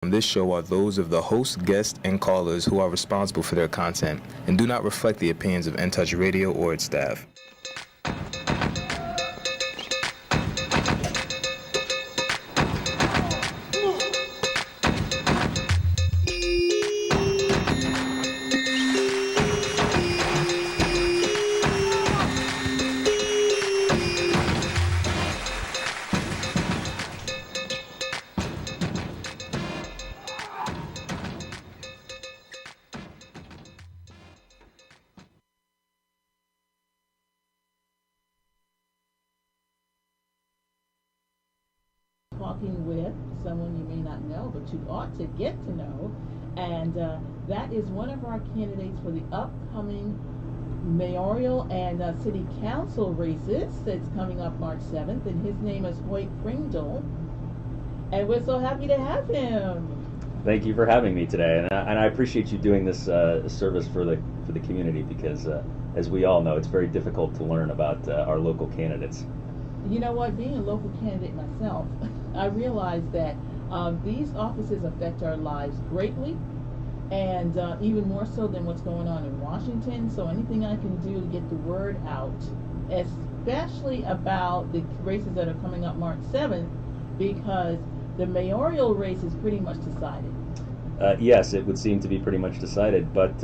on this show are those of the host, guests, and callers who are responsible for their content and do not reflect the opinions of In Touch Radio or its staff. Talking with someone you may not know, but you ought to get to know, and that is one of our candidates for the upcoming mayoral and city council races that's coming up March 7th, and his name is Hoyt Pringdle, and we're so happy to have him. Thank you for having me today, and I appreciate you doing this service for the community because, as we all know, it's very difficult to learn about our local candidates. You know what, being a local candidate myself, I realized that these offices affect our lives greatly, and even more so than what's going on in Washington. So anything I can do to get the word out, especially about the races that are coming up March 7th, because the mayoral race is pretty much decided. Yes, it would seem to be pretty much decided, but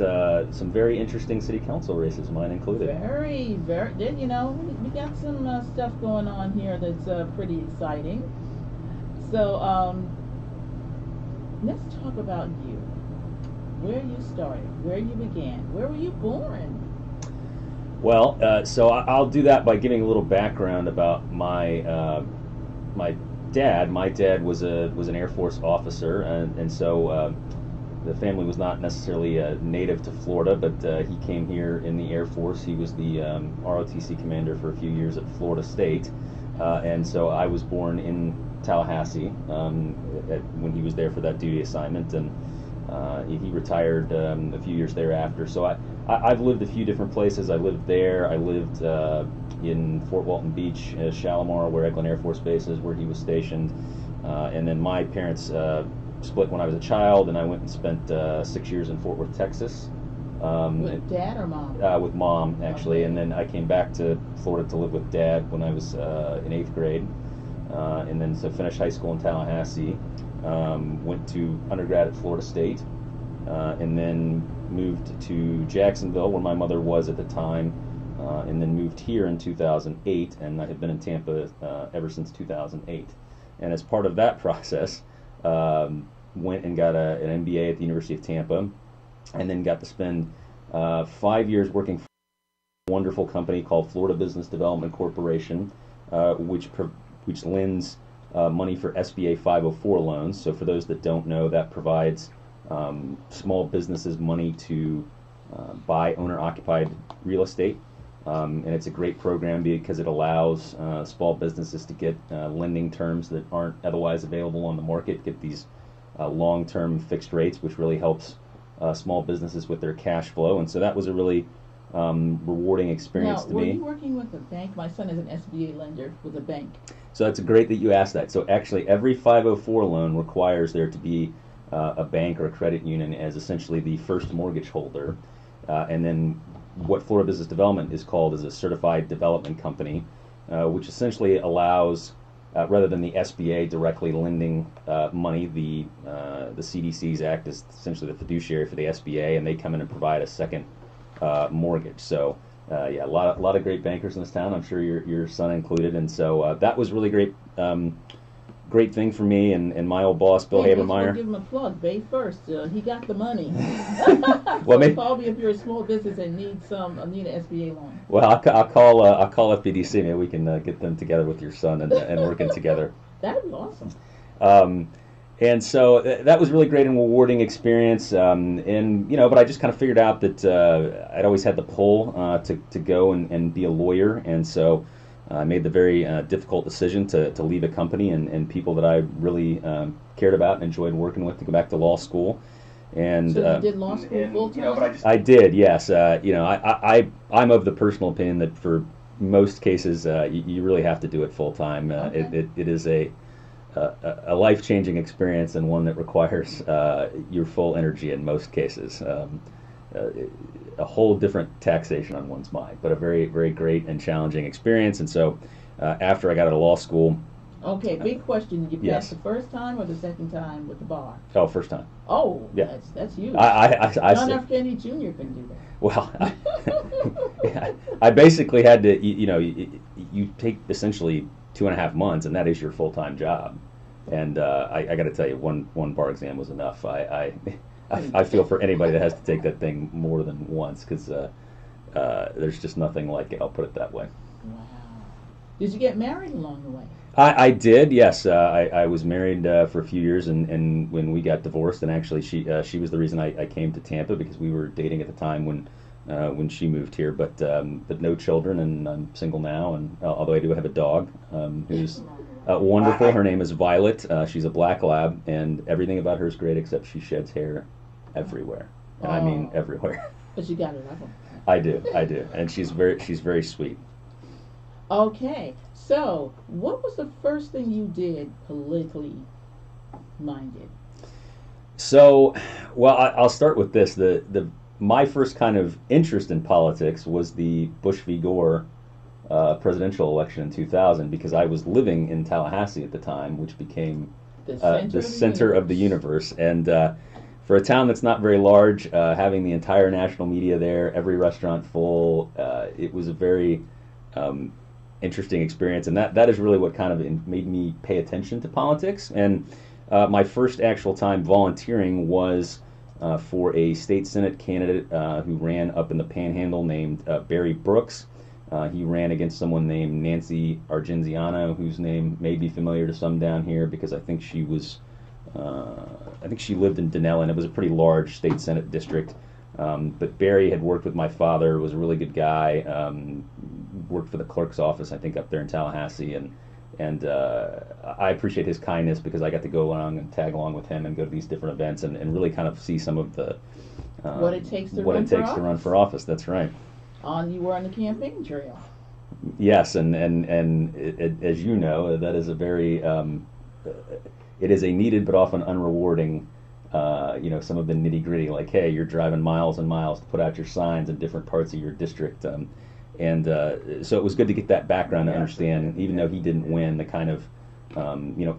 some very interesting city council races, mine included. Very, you know, we got some stuff going on here that's pretty exciting. So let's talk about you. Where you started, where you began, where were you born? Well, so I'll do that by giving a little background about my dad. My dad was an Air Force officer, and so the family was not necessarily native to Florida, but he came here in the Air Force. He was the ROTC commander for a few years at Florida State, and so I was born in Tallahassee when he was there for that duty assignment, and he retired a few years thereafter. So I've lived a few different places. I lived there. I lived in Fort Walton Beach, Shalimar, where Eglin Air Force Base is, where he was stationed. And then my parents split when I was a child, and I went and spent 6 years in Fort Worth, Texas. With dad or mom? With mom, actually. Okay. And then I came back to Florida to live with dad when I was in 8th grade. And then so finished high school in Tallahassee. Went to undergrad at Florida State. And then moved to Jacksonville, where my mother was at the time. And then moved here in 2008, and I have been in Tampa ever since 2008. And as part of that process, went and got an MBA at the University of Tampa, and then got to spend 5 years working for a wonderful company called Florida Business Development Corporation, which lends money for SBA 504 loans. So for those that don't know, that provides small businesses money to buy owner-occupied real estate. And it's a great program because it allows small businesses to get lending terms that aren't otherwise available on the market, get these long-term fixed rates, which really helps small businesses with their cash flow. And so that was a really rewarding experience to me. Now, were you working with a bank? My son is an SBA lender with a bank. So that's great that you asked that. So actually every 504 loan requires there to be a bank or a credit union as essentially the first mortgage holder. And then what Florida Business Development is called is a certified development company, which essentially allows, rather than the SBA directly lending money, the CDCs act as essentially the fiduciary for the SBA, and they come in and provide a second mortgage. So yeah, a lot of great bankers in this town. I'm sure your son included, and so that was really great. Great thing for me and my old boss, Bill Habermeyer. Give him a plug. Bay First. He got the money. Well, so call me if you're a small business and need an SBA loan. Well, I'll call FBDC. Maybe we can get them together with your son and working together. That'd be awesome. And so that was really great and rewarding experience. And but I just kind of figured out that I'd always had the pull to go and be a lawyer, and so I made the very difficult decision to leave a company and people that I really cared about and enjoyed working with to go back to law school. And so you did law school full time? I did, yes. I'm of the personal opinion that for most cases you really have to do it full time. Okay. It is a a life-changing experience and one that requires your full energy in most cases. A whole different taxation on one's mind, but a very, very great and challenging experience. And so after I got out of law school. Okay, big question. Did you Yes. pass the first time or the second time with the bar? Oh, first time. Oh, Yeah. that's huge. I John F. Kennedy Jr. couldn't do that. Well, I basically had to, you take essentially 2.5 months, and that is your full-time job. And I got to tell you, one bar exam was enough. I feel for anybody that has to take that thing more than once, because there's just nothing like it. I'll put it that way. Wow. Did you get married along the way? I did, yes. I was married for a few years, and when we got divorced, and actually she was the reason I came to Tampa, because we were dating at the time when she moved here. But no children, and I'm single now. And although I do have a dog who's wonderful. Her name is Violet. She's a black lab, and everything about her is great except she sheds hair everywhere, and I mean everywhere. But you got to love them. I do, and she's very sweet. Okay, so what was the first thing you did politically minded? So, well, I'll start with this. My first kind of interest in politics was the Bush v. Gore presidential election in 2000, because I was living in Tallahassee at the time, which became the center of the universe. And for a town that's not very large, having the entire national media there, every restaurant full, it was a very interesting experience, and that is really what kind of made me pay attention to politics. And my first actual time volunteering was for a state senate candidate who ran up in the Panhandle named Barry Brooks. He ran against someone named Nancy Argenziano, whose name may be familiar to some down here, because I think she lived in Denellen. It was a pretty large state senate district. But Barry had worked with my father, was a really good guy, worked for the clerk's office, I think, up there in Tallahassee, and I appreciate his kindness, because I got to go along and tag along with him and go to these different events and really kind of see some of the what it takes to run for office. That's right. You were on the campaign trail. Yes, and as you know, that is a very it is a needed but often unrewarding. Some of the nitty gritty, like, hey, you're driving miles and miles to put out your signs in different parts of your district. So it was good to get that background to understand, even though he didn't win, the kind of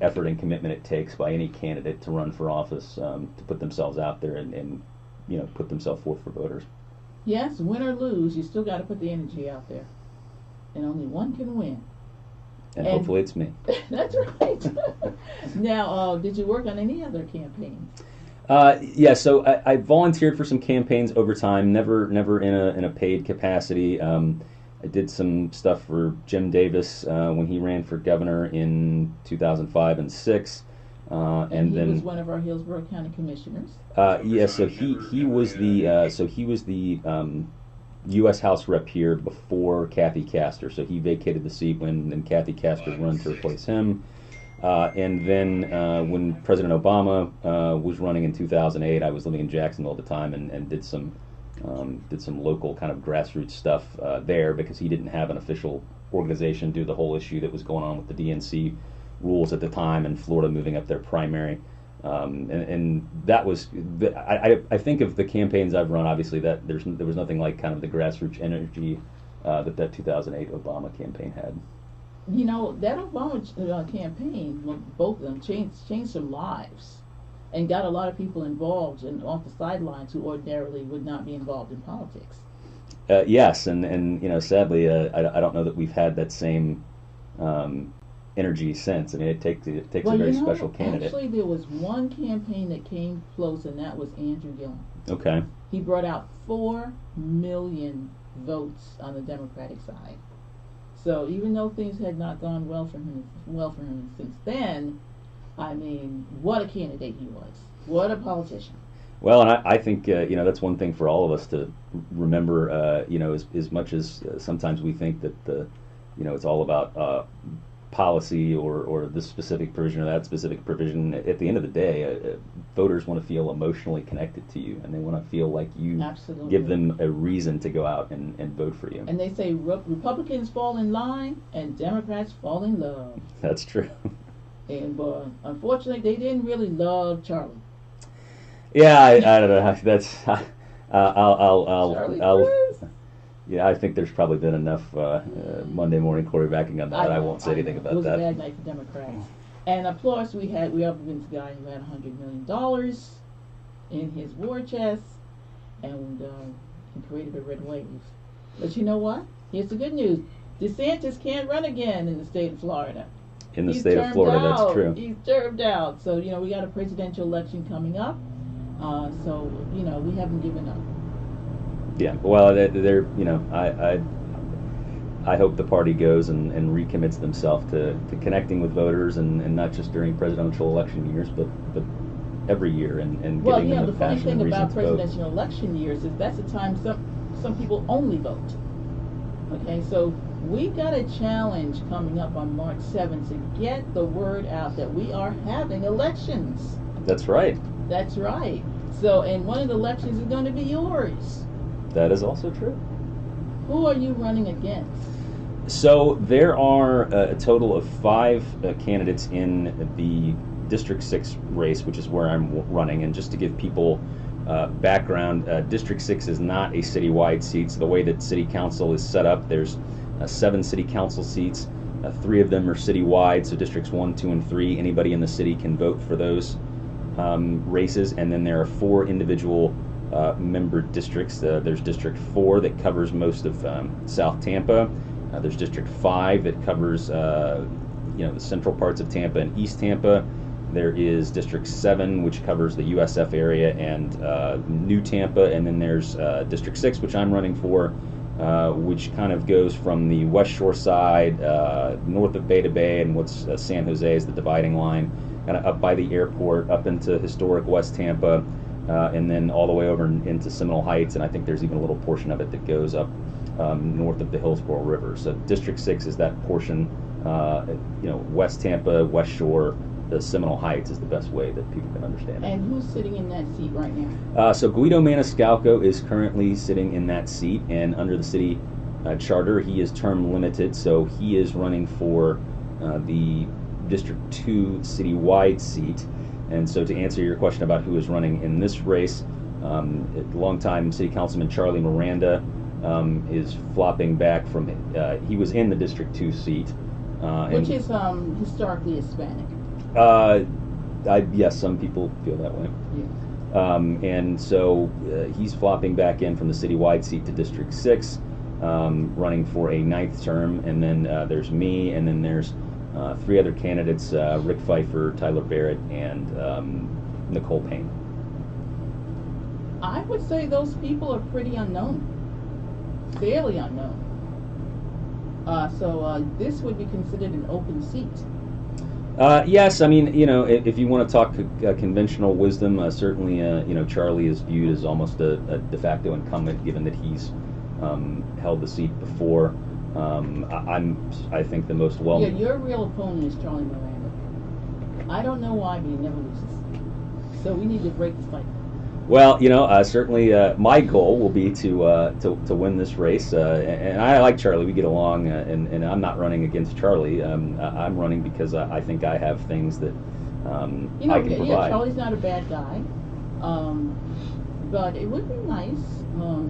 effort and commitment it takes by any candidate to run for office, to put themselves out there and put themselves forth for voters. Yes, win or lose, you still got to put the energy out there, and only one can win. And hopefully it's me. That's right. Now, did you work on any other campaigns? Yeah, so I volunteered for some campaigns over time, never in a paid capacity. I did some stuff for Jim Davis when he ran for governor in 2005 and 6. And he then was one of our Hillsborough County commissioners. Yeah, so he was the U.S. House rep here before Kathy Castor. So he vacated the seat when Kathy Castor run to replace him. And then when President Obama was running in 2008, I was living in Jacksonville at the time and did some local kind of grassroots stuff there, because he didn't have an official organization due to the whole issue that was going on with the DNC rules at the time, and Florida moving up their primary. And that was, I think of the campaigns I've run, obviously there was nothing like kind of the grassroots energy that 2008 Obama campaign had. That Obama campaign, both of them, changed some lives and got a lot of people involved and off the sidelines who ordinarily would not be involved in politics. Yes, and sadly, I don't know that we've had that same energy since. I mean, it takes a very special candidate. Actually, there was one campaign that came close, and that was Andrew Gillum. Okay. He brought out 4 million votes on the Democratic side. So even though things had not gone well for him since then, I mean, what a candidate he was! What a politician! Well, and I think that's one thing for all of us to remember. As much as sometimes we think that it's all about policy or this specific provision or that specific provision. At the end of the day, voters want to feel emotionally connected to you, and they want to feel like you Absolutely. give them a reason to go out and vote for you. And they say Republicans fall in line and Democrats fall in love. That's true. And unfortunately, they didn't really love Charlie. Yeah, I don't know. That's Charlie I'll Cruz. yeah. I think there's probably been enough Monday morning quarterbacking on that. I won't say anything It about was a that. bad night for Democrats. And of course, we up against a guy who had $100 million in his war chest, and he created a red wave. But you know what? Here's the good news: DeSantis can't run again in the state of Florida. In the He's state of termed Florida, out. that's true. He's termed out. So we got a presidential election coming up. So we haven't given up. Yeah. Well, they're I hope the party goes and recommits themselves to connecting with voters and not just during presidential election years, but every year and giving them the the funny passion and thing reason about to vote. presidential election years is that's the time some people only vote. Okay, so we got a challenge coming up on March 7th to get the word out that we are having elections. That's right. That's right. So, and one of the elections is going to be yours. That is also true. Who are you running against? So there are a total of 5 candidates in the District 6 race, which is where I'm running. And just to give people background, District 6 is not a citywide seat. So the way that City Council is set up, there's 7 City Council seats. 3 of them are citywide, so Districts 1, 2, and 3, anybody in the city can vote for those races. And then there are 4 individual member districts. There's District 4 that covers most of South Tampa. There's District 5 that covers the central parts of Tampa and East Tampa. There is District 7, which covers the USF area and New Tampa. And then there's District 6, which I'm running for, which kind of goes from the West Shore side, north of Bay to Bay, and what's San Jose is the dividing line, kind of up by the airport, up into historic West Tampa, and then all the way over into Seminole Heights. And I think there's even a little portion of it that goes up north of the Hillsborough River. So District 6 is that portion, West Tampa, West Shore, the Seminole Heights is the best way that people can understand it. And who's sitting in that seat right now? So Guido Maniscalco is currently sitting in that seat, and under the city charter, he is term limited, so he is running for the District 2 citywide seat. And so to answer your question about who is running in this race, longtime City Councilman Charlie Miranda is flopping back from, he was in the District 2 seat. Which is historically Hispanic. Yes, some people feel that way. Yeah. And so he's flopping back in from the citywide seat to District 6, running for a 9th term. And then there's me, and then there's 3 other candidates, Rick Pfeiffer, Tyler Barrett, and Nicole Payne. I would say those people are pretty unknown. Fairly unknown. So this would be considered an open seat. Yes, I mean, if you want to talk conventional wisdom, certainly, Charlie is viewed as almost a de facto incumbent, given that he's held the seat before. I think the most well. Yeah, your real opponent is Charlie Miranda. I don't know why, but he never loses. So we need to break the cycle. Well, certainly my goal will be to win this race, and I like Charlie. We get along, and I'm not running against Charlie. I'm running because I think I have things that I can provide. Yeah, Charlie's not a bad guy, but it would be nice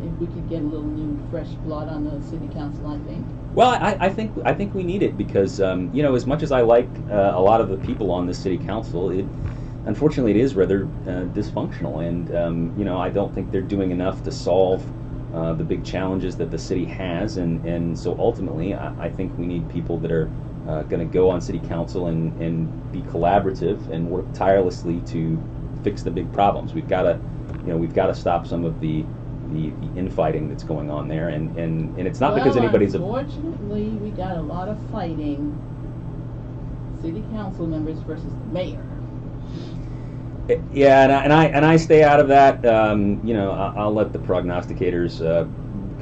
if we could get a little new, fresh blood on the city council. I think. Well, I think we need it because as much as I like a lot of the people on the city council, unfortunately, it is rather dysfunctional, and I don't think they're doing enough to solve the big challenges that the city has, and so ultimately, I think we need people that are going to go on city council and be collaborative and work tirelessly to fix the big problems. We've got to stop some of the infighting that's going on there, and it's not because anybody's. Unfortunately, we got a lot of fighting. City council members versus the mayor. Yeah, and I stay out of that. I'll let the prognosticators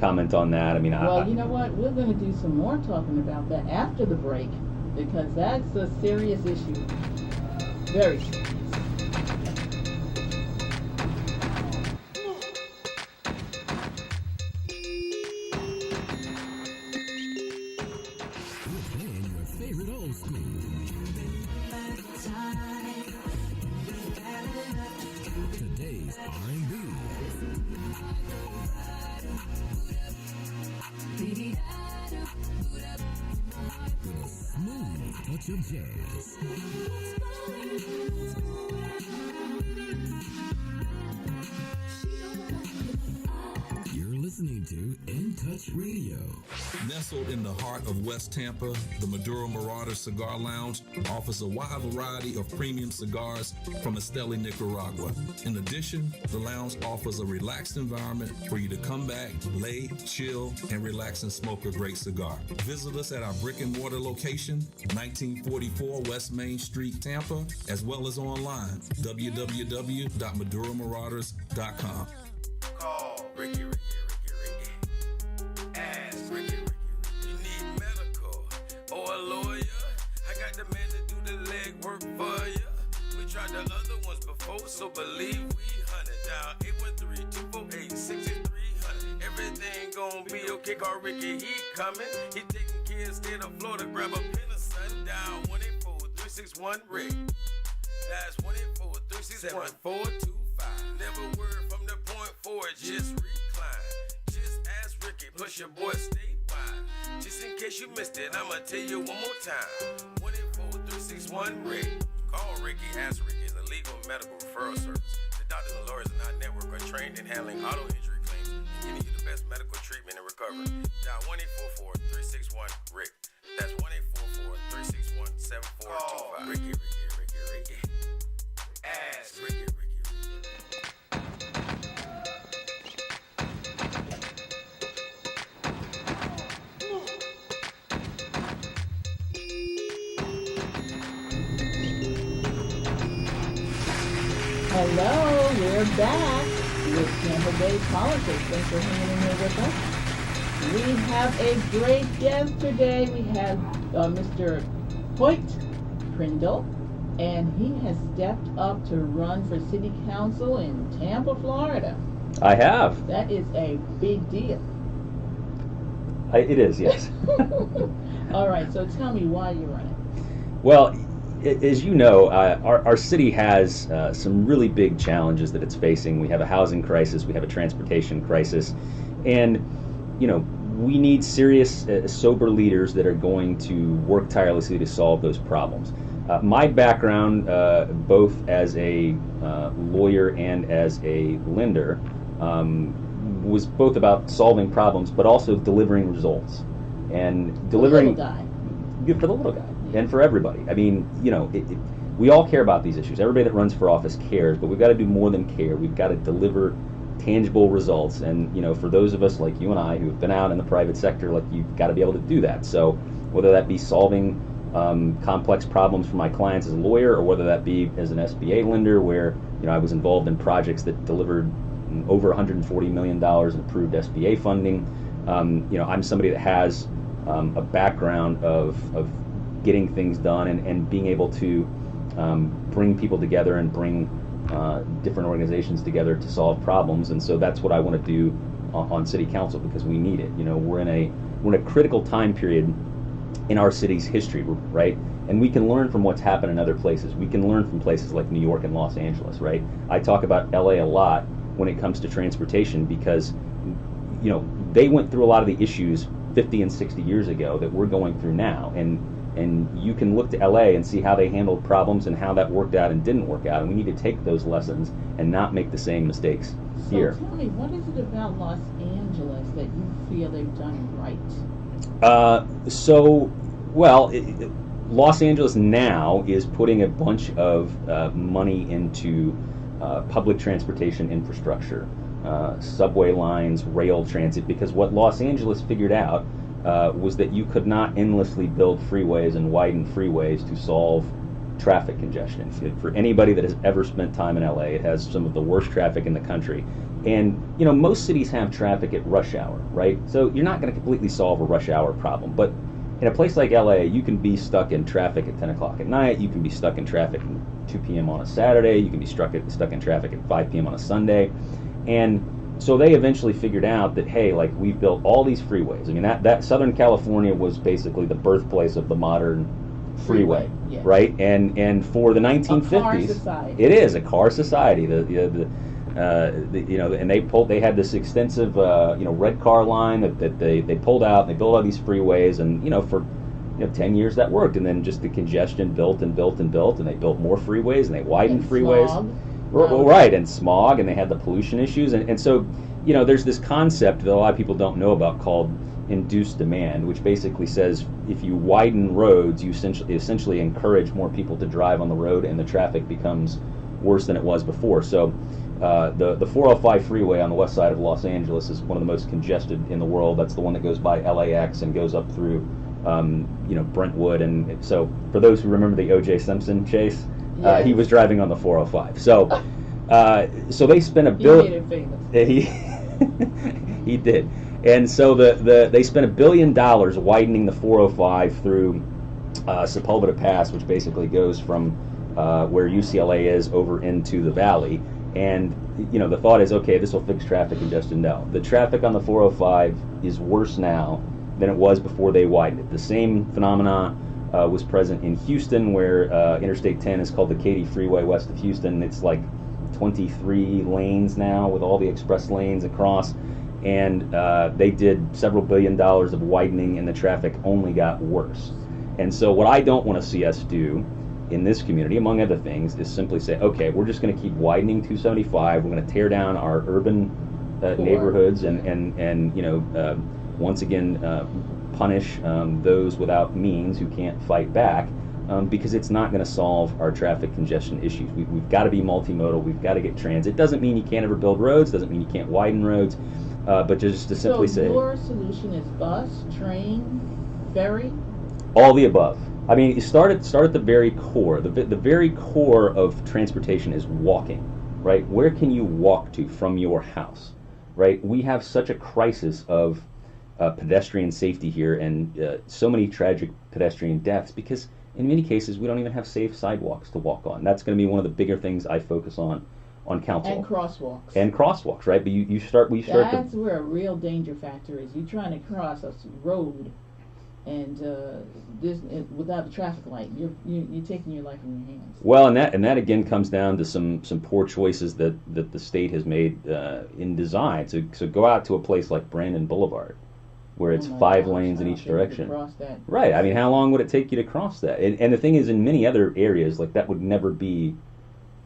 comment on that. I mean, well, you know what? We're going to do some more talking about that after the break because that's a serious issue. Very serious. We're playing your favorite old school. today's R&B. With a smooth touch of jazz. You're listening to In Touch Radio. Nestled in the heart of West Tampa, the Maduro Marauder Cigar Lounge offers a wide variety of premium cigars from Esteli, Nicaragua. In addition, the lounge offers a relaxed environment for you to come back, lay, chill, and relax and smoke a great cigar. Visit us at our brick and mortar location, 1944 West Main Street, Tampa, as well as online, www.maduromarauders.com. Call Ricky. Ask Ricky. You need medical or a lawyer? I got the man to do the legwork for you. We tried the other ones before, so believe we hunted down 813-248-6300. Everything gon' be okay. Call Ricky, he coming. He taking care of state of Florida. Grab a pen or sundown 184-361-RICK. That's 184-361-425. Never word from the point forward, just recline. Just ask Ricky, plus your boy statewide. Just in case you missed it, I'ma tell you one more time. 184-361-RICK. Call Ricky, ask Ricky. It's a legal medical referral service. The doctors and lawyers in our network are trained in handling auto injury claims and giving you the best medical treatment and recovery. Dial 1-844-361-RICK. That's 1-844-361-7425. Ricky. Ask Ricky. Hello, we're back with Tampa Bay Politics. Thanks for hanging in here with us. We have a great guest today. We have Mr. Hoyt Prindle, and he has stepped up to run for city council in Tampa, Florida. I have. That is a big deal. It is, yes. All right, so tell me why you're running. Well, as you know, our city has some really big challenges that it's facing. We have a housing crisis, we have a transportation crisis, and, you know, we need serious, sober leaders that are going to work tirelessly to solve those problems. My background, both as a lawyer and as a lender, was both about solving problems, but also delivering results. And delivering... The little guy. Good for the little guy. And for everybody. I mean, you know, we all care about these issues. Everybody that runs for office cares, but we've got to do more than care. We've got to deliver tangible results. And, you know, for those of us like you and I who have been out in the private sector, like, you've got to be able to do that. So whether that be solving complex problems for my clients as a lawyer, or whether that be as an SBA lender where, you know, I was involved in projects that delivered over $140 million in approved SBA funding. You know, I'm somebody that has a background of getting things done and being able to bring people together and bring different organizations together to solve problems. And so that's what I want to do on city council, because we need it. You know, we're in a critical time period in our city's history, right? And we can learn from what's happened in other places. We can learn from places like New York and Los Angeles, right? I talk about LA a lot when it comes to transportation because, you know, they went through a lot of the issues 50 and 60 years ago that we're going through now. And you can look to LA and see how they handled problems and how that worked out and didn't work out. And we need to take those lessons and not make the same mistakes here. So tell me, what is it about Los Angeles that you feel they've done right? Los Angeles now is putting a bunch of money into public transportation infrastructure, subway lines, rail transit, because what Los Angeles figured out was that you could not endlessly build freeways and widen freeways to solve traffic congestion. For anybody that has ever spent time in LA, it has some of the worst traffic in the country. And, you know, most cities have traffic at rush hour, right? So you're not going to completely solve a rush hour problem. But in a place like LA, you can be stuck in traffic at 10 o'clock at night. You can be stuck in traffic at 2 p.m. on a Saturday. You can be stuck in traffic at 5 p.m. on a Sunday. And so they eventually figured out that, hey, like, we've built all these freeways. I mean, that Southern California was basically the birthplace of the modern freeway, yes. Right? And for the 1950s, a car society. It is a car society. The And they had this extensive red car line that they pulled out, and they built all these freeways, and for 10 years that worked, and then just the congestion built and built and built, and they built more freeways, and they widened And freeways. smog. Right, and smog, and they had the pollution issues, and so there's this concept that a lot of people don't know about called induced demand, which basically says if you widen roads, you essentially encourage more people to drive on the road, and the traffic becomes worse than it was before. So the 405 freeway on the west side of Los Angeles is one of the most congested in the world. That's the one that goes by LAX and goes up through Brentwood, and so for those who remember the O.J. Simpson chase, Yes. he was driving on the 405. So so they spent He made it famous. He did. And so they spent $1 billion widening the 405 through Sepulveda Pass, which basically goes from where UCLA is over into the valley. And the thought is, okay, this will fix traffic congestion. No, the traffic on the 405 is worse now than it was before they widened it. The same phenomena was present in Houston, where Interstate 10 is called the Katy Freeway west of Houston. It's like 23 lanes now with all the express lanes across. And they did several $1 billion of widening, and the traffic only got worse. And so what I don't want to see us do in this community, among other things, is simply say, okay, we're just going to keep widening 275. We're going to tear down our urban neighborhoods and once again punish those without means who can't fight back, because it's not going to solve our traffic congestion issues. We've got to be multimodal. We've got to get transit. Doesn't mean you can't ever build roads. Doesn't mean you can't widen roads. But just to simply say, your solution is bus, train, ferry? all the above. I mean, you start at the very core. The very core of transportation is walking, right? Where can you walk to from your house, right? We have such a crisis of pedestrian safety here, and so many tragic pedestrian deaths because in many cases we don't even have safe sidewalks to walk on. That's going to be one of the bigger things I focus on council. And crosswalks. And crosswalks, right? But you start. That's where a real danger factor is. You're trying to cross a road, and without a traffic light, you're taking your life in your hands. Well, and that again comes down to some poor choices that the state has made in design. So go out to a place like Brandon Boulevard, where it's 5 lanes in each direction. Cross that. Right. I mean, how long would it take you to cross that? And the thing is, in many other areas, like that would never be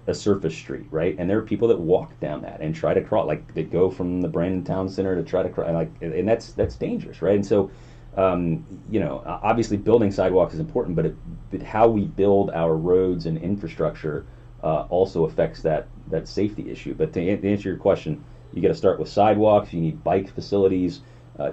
a surface street, right? And there are people that walk down that and try to cross, like they go from the Brandon Town Center to try to cross, and that's dangerous, right? And so, obviously building sidewalks is important, but how we build our roads and infrastructure also affects that safety issue. But to answer your question, you got to start with sidewalks. You need bike facilities.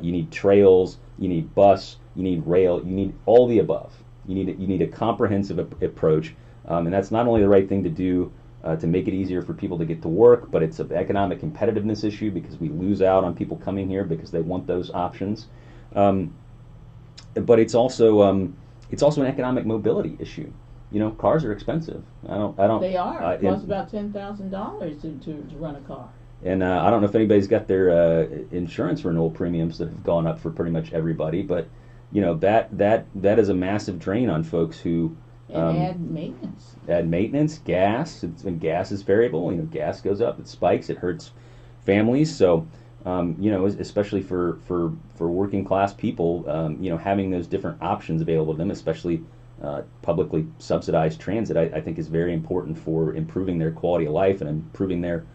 You need trails. You need bus. You need rail. You need all the above. You need a comprehensive approach, and that's not only the right thing to do to make it easier for people to get to work, but it's an economic competitiveness issue because we lose out on people coming here because they want those options. But it's also an economic mobility issue. Cars are expensive. I don't. They are. It costs about $10,000 to run a car. And I don't know if anybody's got their insurance renewal premiums that have gone up for pretty much everybody, but that is a massive drain on folks who add maintenance. Add maintenance, gas. And gas is variable. Gas goes up, it spikes, it hurts families. So especially for working class people, having those different options available to them, especially publicly subsidized transit, I think is very important for improving their quality of life and improving their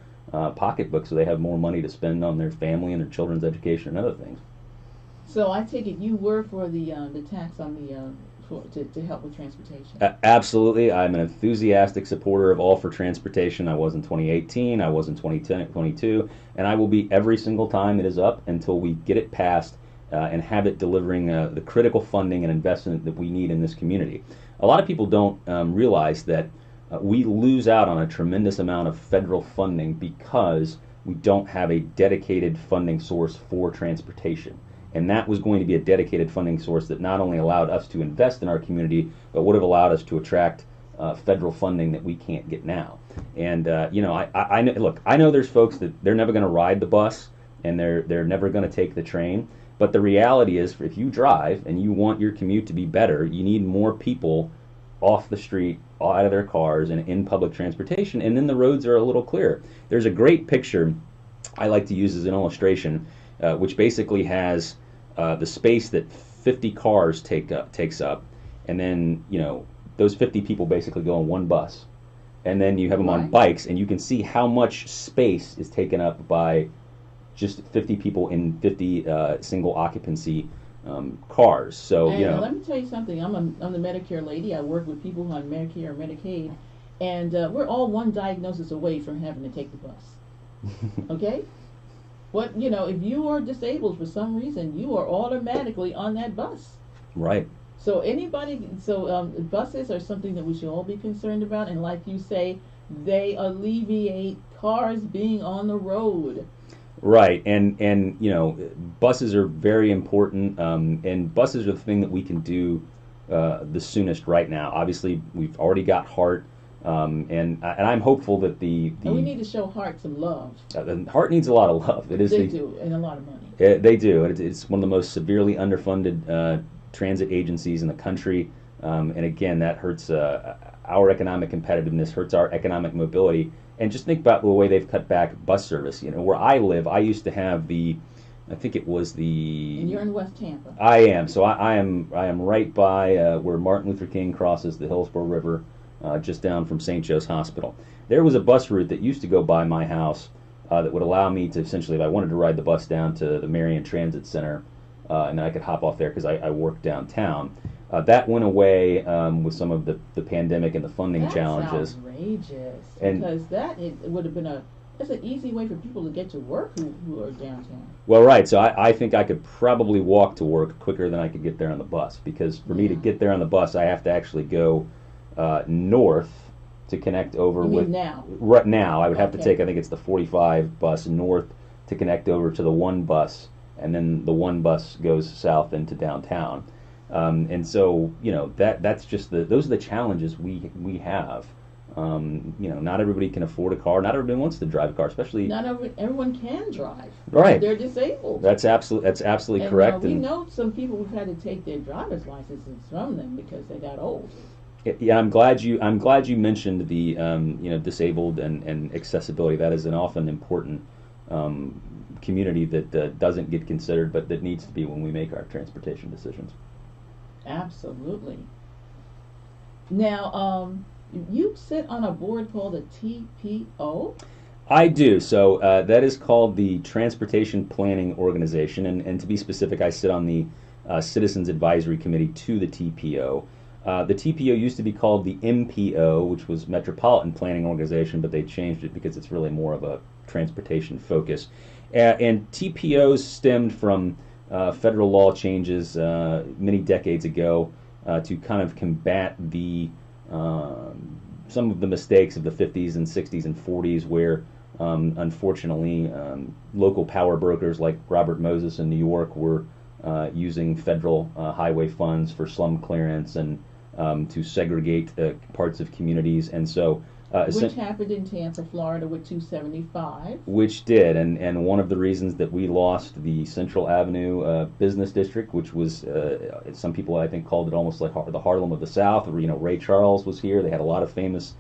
pocketbook, so they have more money to spend on their family and their children's education and other things. So I take it you were for the tax on the to help with transportation. Absolutely, I'm an enthusiastic supporter of all for transportation. I was in 2018, I was in 2022, and I will be every single time it is up until we get it passed and have it delivering the critical funding and investment that we need in this community. A lot of people don't realize that we lose out on a tremendous amount of federal funding because we don't have a dedicated funding source for transportation. And that was going to be a dedicated funding source that not only allowed us to invest in our community, but would have allowed us to attract federal funding that we can't get now. And I know, look, I know there's folks that they're never going to ride the bus and they're never going to take the train. But the reality is, if you drive and you want your commute to be better, you need more people off the street, out of their cars, and in public transportation, and then the roads are a little clearer. There's a great picture I like to use as an illustration, which basically has the space that 50 cars takes up, and then those 50 people basically go on one bus, and then you have them on bikes, and you can see how much space is taken up by just 50 people in 50 single occupancy cars. So let me tell you something. I'm the Medicare lady. I work with people who are on Medicare or Medicaid, and we're all one diagnosis away from having to take the bus. Okay? If you are disabled for some reason, you are automatically on that bus. Right. So buses are something that we should all be concerned about, and like you say, they alleviate cars being on the road. Right, and buses are very important, and buses are the thing that we can do the soonest right now. Obviously, we've already got HART, and I'm hopeful that and we need to show HART some love. HART needs a lot of love. They do, and a lot of money. They do. It's one of the most severely underfunded transit agencies in the country, and again, that hurts our economic competitiveness, hurts our economic mobility. And just think about the way they've cut back bus service. Where I live, I used to have I think it was the. And you're in West Tampa. I am. So I am right by where Martin Luther King crosses the Hillsborough River, just down from St. Joe's Hospital. There was a bus route that used to go by my house that would allow me to essentially, if I wanted to ride the bus down to the Marion Transit Center, and then I could hop off there because I work downtown. That went away with some of the pandemic and the funding challenges. That's outrageous. Because it would have been that's an easy way for people to get to work who are downtown. Well, right. So I think I could probably walk to work quicker than I could get there on the bus. Because for me to get there on the bus, I have to actually go north to connect over with. Now? Right now, I would have to take, I think it's the 45 bus north to connect over to the one bus, and then the one bus goes south into downtown. And so, that's just those are the challenges we have. Not everybody can afford a car. Not everybody wants to drive a car, especially. Not everyone can drive. Right. They're disabled. That's absolutely correct. We know some people who've had to take their driver's licenses from them because they got old. Yeah, I'm glad you mentioned the disabled and accessibility. That is an often important community that doesn't get considered, but that needs to be when we make our transportation decisions. Absolutely. Now, you sit on a board called a TPO? I do. So that is called the Transportation Planning Organization, and to be specific, I sit on the Citizens Advisory Committee to the TPO. The TPO used to be called the MPO, which was Metropolitan Planning Organization, but they changed it because it's really more of a transportation focus. And TPOs stemmed from federal law changes many decades ago to kind of combat some of the mistakes of the 50s and 60s and 40s, where unfortunately local power brokers like Robert Moses in New York were using federal highway funds for slum clearance and to segregate parts of communities, and so which happened in Tampa, Florida, with 275. Which did, and one of the reasons that we lost the Central Avenue Business District, which was some people I think called it almost like the Harlem of the South. Ray Charles was here. They had a lot of famous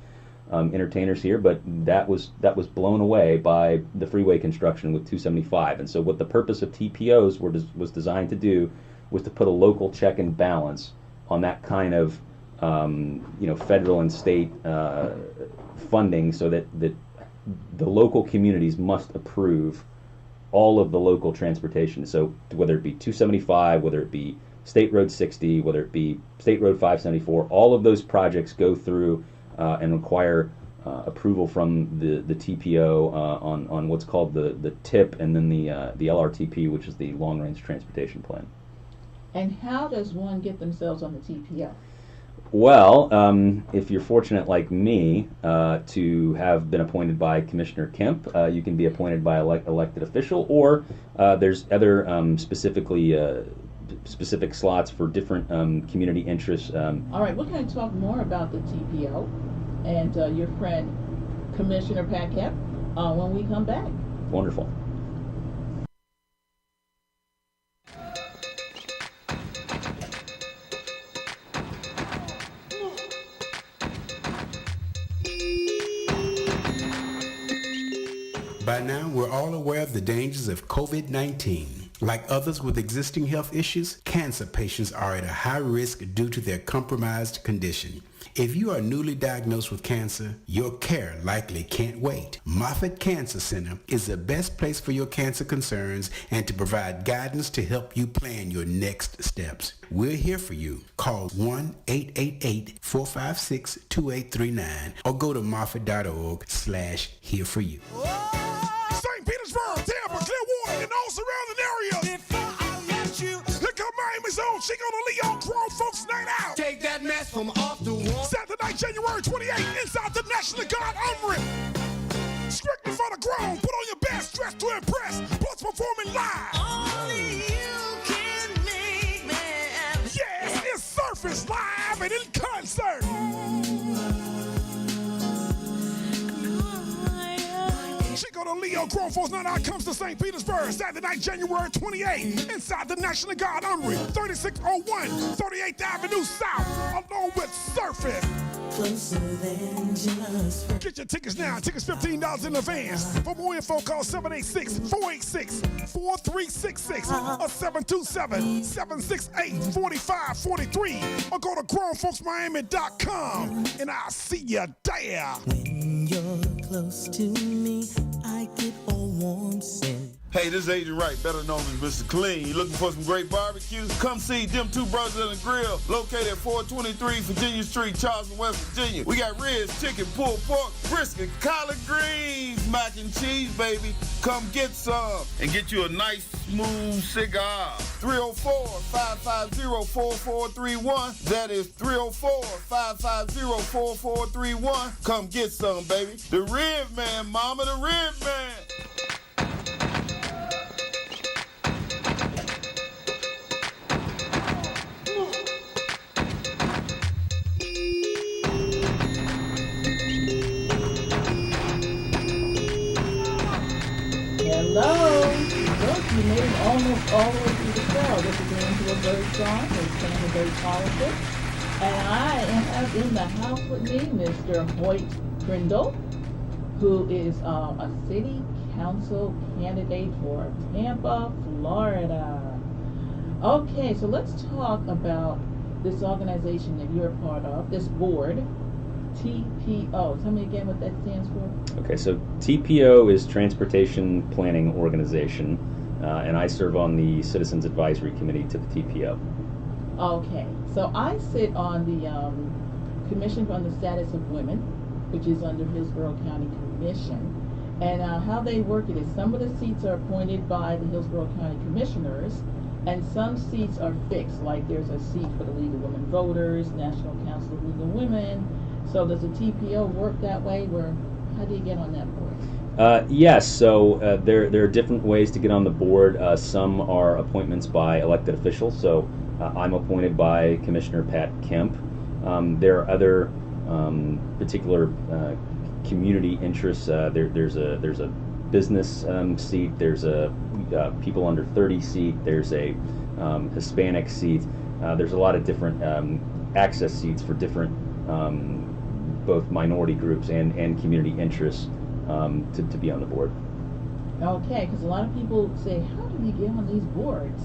entertainers here, but that was blown away by the freeway construction with 275. And so what the purpose of TPOs was designed to do was to put a local check and balance on that kind of federal and state funding, so that the local communities must approve all of the local transportation. So whether it be 275, whether it be State Road 60, whether it be State Road 574, all of those projects go through and require approval from the TPO on what's called the TIP, and then the LRTP, which is the Long Range Transportation Plan. And how does one get themselves on the TPO? Well, if you're fortunate like me to have been appointed by Commissioner Kemp, you can be appointed by elected official, or there's other specific slots for different community interests. All right, we're going to talk more about the TPO and your friend Commissioner Pat Kemp when we come back. Wonderful. By now, we're all aware of the dangers of COVID-19. Like others with existing health issues, cancer patients are at a high risk due to their compromised condition. If you are newly diagnosed with cancer, your care likely can't wait. Moffitt Cancer Center is the best place for your cancer concerns and to provide guidance to help you plan your next steps. We're here for you. Call 1-888-456-2839 or go to moffitt.org/here for you. St. Petersburg, Tampa, Clearwater, and all surrounding areas. Here come Miami's own Chico de Leon Grown Folks Night Out. Take that mess from off the wall. Saturday, January 28th, inside the National Guard Armory. Strictly for the grown. Put on your best dress to impress. Plus performing live. Only you can make me happy. Yes, it's Surface live and in concert. Chico de Leo Grown Folks Night Out comes to St. Petersburg Saturday, January 28th, inside the National Guard Armory, 3601 38th Avenue South, along with Surface. Get your tickets now. Tickets $15 in advance. For more info, call 786-486-4366 or 727-768-4543 or go to grownfolksmiami.com and I'll see you there. When you're close to me, I get all warm scent. Hey, this is Agent Wright, better known as Mr. Clean. You looking for some great barbecues? Come see them two brothers in the grill, located at 423 Virginia Street, Charleston, West Virginia. We got ribs, chicken, pulled pork, brisket, collard greens, mac and cheese, baby. Come get some and get you a nice, smooth cigar. 304-550-4431. That is 304-550-4431. Come get some, baby. The Rib Man, mama, the Rib Man. Hello. Look, you made it almost all the way through the show. This is Angela Birdsong from Tampa Bay Politics. And I have in the house with me Mr. Hoyt Grindle, who is a city council candidate for Tampa, Florida. Okay, so let's talk about this organization that you're a part of, this board, TPO. Tell me again what that stands for. Okay, so TPO is Transportation Planning Organization, and I serve on the Citizens Advisory Committee to the TPO. Okay, so I sit on the Commission on the Status of Women, which is under Hillsborough County Commission. And how they work it is some of the seats are appointed by the Hillsborough County Commissioners, and some seats are fixed, like there's a seat for the League of Women Voters, National Council of League of Women. So does the TPO work that way? How do you get on that board? Yes, so there are different ways to get on the board. Some are appointments by elected officials, so I'm appointed by Commissioner Pat Kemp. There are other particular community interests. There's a business seat, there's a people under 30 seat, there's a Hispanic seat. There's a lot of different access seats for different both minority groups and community interests to be on the board. Okay, because a lot of people say, how do you get on these boards?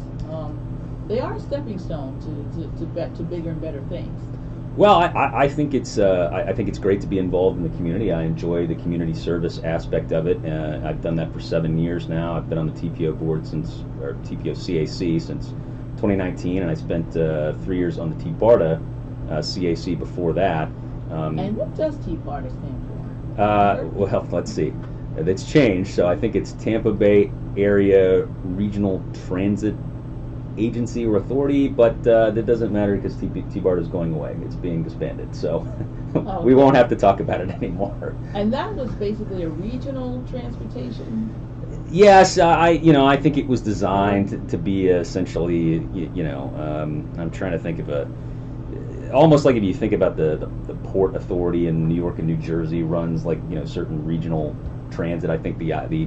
They are a stepping stone to bigger and better things. Well, I think it's great to be involved in the community. I enjoy the community service aspect of it. I've done that for 7 years now. I've been on the TPO board TPO CAC since 2019, and I spent 3 years on the TBARTA CAC before that. And what does TBARTA stand for? Well, let's see. It's changed, so I think it's Tampa Bay Area Regional Transit Agency or Authority, but that doesn't matter because TBARTA is going away. It's being disbanded, so we won't have to talk about it anymore. And that was basically a regional transportation? Yes, I think it was designed to be essentially, I'm trying to think of almost like if you think about the Port Authority in New York and New Jersey runs like certain regional transit. I think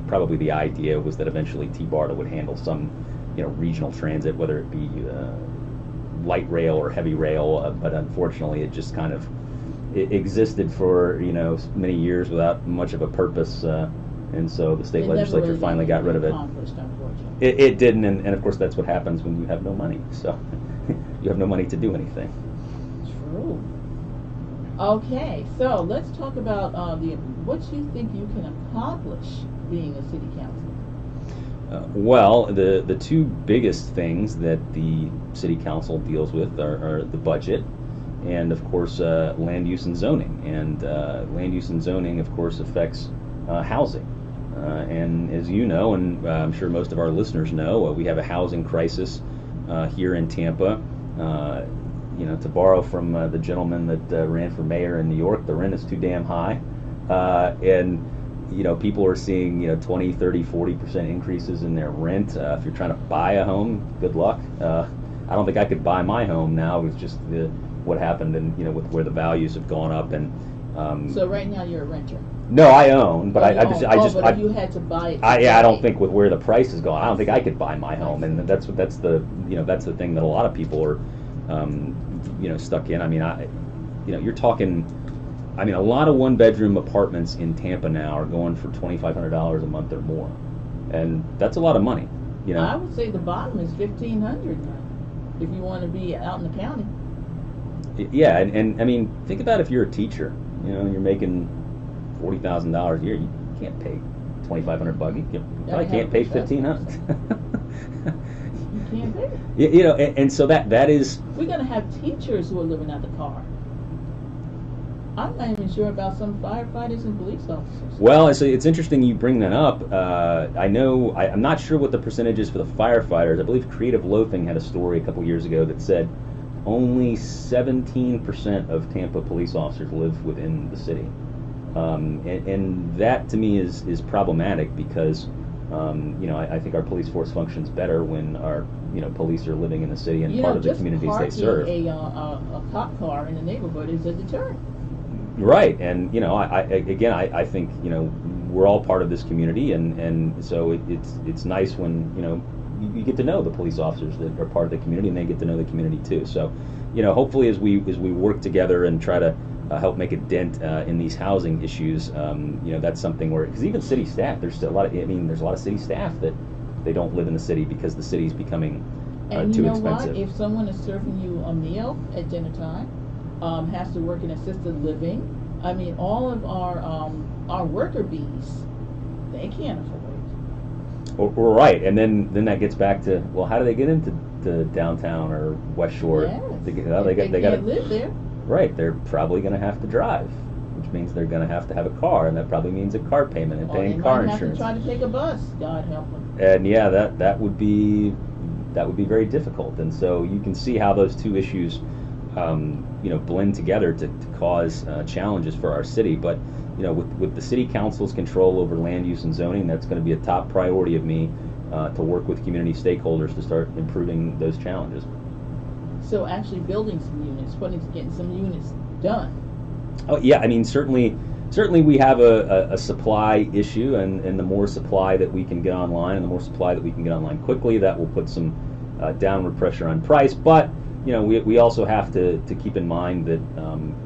probably the idea was that eventually TBARTA would handle some regional transit, whether it be light rail or heavy rail. But unfortunately, it just kind of it existed for many years without much of a purpose And so the state It never legislature really finally got rid of it. accomplished, unfortunately. It didn't, and of course that's what happens when you have no money. So you have no money to do anything. True. Okay, so let's talk about what you think you can accomplish being a city councilor. Well, the two biggest things that the city council deals with are the budget and, of course, land use and zoning. And land use and zoning, of course, affects housing. And as you know, and I'm sure most of our listeners know, we have a housing crisis here in Tampa. To borrow from the gentleman that ran for mayor in New York, the rent is too damn high. And people are seeing 20, 30, 40% increases in their rent. If you're trying to buy a home, good luck. I don't think I could buy my home now with just what happened and with where the values have gone up. And so right now you're a renter. No, I own, but But if you had to buy it, I don't think with where the price is going, I don't think I could buy my home, and that's the thing that a lot of people are stuck in. I mean, you're talking. I mean, a lot of one-bedroom apartments in Tampa now are going for $2,500 a month or more, and that's a lot of money. I would say the bottom is $1,500 now, if you want to be out in the county. Yeah, and I mean, think about if you're a teacher, and you're making $40,000 a year, you can't pay $2,500. You probably can't pay $1,500. You can't pay it. And so that is. We're going to have teachers who are living out the car. I'm not even sure about some firefighters and police officers. Well, it's interesting you bring that up. I'm not sure what the percentage is for the firefighters. I believe Creative Loafing had a story a couple years ago that said only 17% of Tampa police officers live within the city. And that to me is problematic because I think our police force functions better when our police are living in the city and part of the communities they serve. A cop car in the neighborhood is a deterrent. Right, and I think we're all part of this community, and so it's nice when you get to know the police officers that are part of the community, and they get to know the community too. So hopefully as we work together and try to help make a dent in these housing issues, that's something where, because even city staff, there's still a lot of city staff that they don't live in the city because the city's becoming too expensive. What? If someone is serving you a meal at dinner time, has to work in assisted living, I mean, all of our worker bees, they can't afford it. Right, and then that gets back to, well, how do they get into downtown or West Shore? Yes. They can't live there. Right, they're probably going to have to drive, which means they're going to have a car, and that probably means a car payment and paying car insurance. They might have to try to take a bus. God help them. And yeah, that would be very difficult. And so you can see how those two issues, blend together to cause challenges for our city. But with the city council's control over land use and zoning, that's going to be a top priority of me to work with community stakeholders to start improving those challenges. So actually building some units, getting some units done. Oh yeah, I mean certainly we have a supply issue, and the more supply that we can get online, and the more supply that we can get online quickly, that will put some downward pressure on price. But we also have to keep in mind that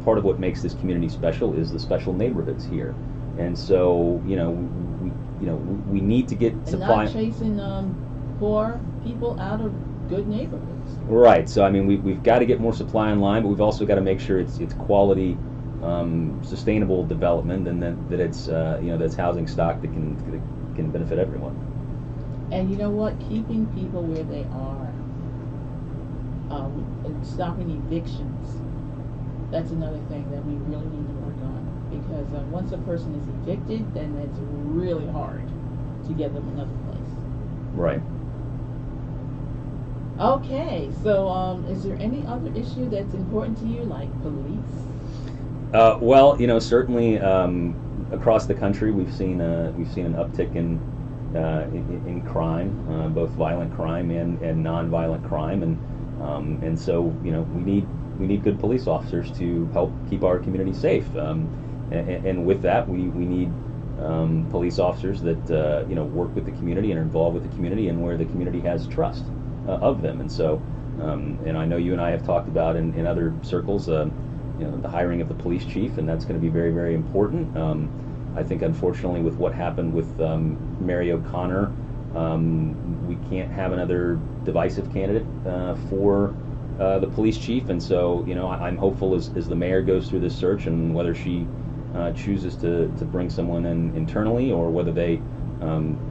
part of what makes this community special is the special neighborhoods here, and so we need to get supply. And not chasing poor people out of good neighborhoods. Right. So I mean, we've got to get more supply online, but we've also got to make sure it's quality, sustainable development, and that it's that's housing stock that can benefit everyone. And you know what? Keeping people where they are, stopping evictions. That's another thing that we really need to work on, because once a person is evicted, then it's really hard to get them another place. Right. Okay, so is there any other issue that's important to you, like police? Well, certainly across the country we've seen an uptick in crime, both violent crime and non-violent crime, and so we need good police officers to help keep our community safe, and with that we need police officers that work with the community and are involved with the community, and where the community has trust of them. And so and I know you and I have talked about in other circles the hiring of the police chief, and that's going to be very, very important. I think unfortunately with what happened with Mary O'Connor, we can't have another divisive candidate for the police chief, and so I'm hopeful as the mayor goes through this search, and whether she chooses to bring someone in internally or whether they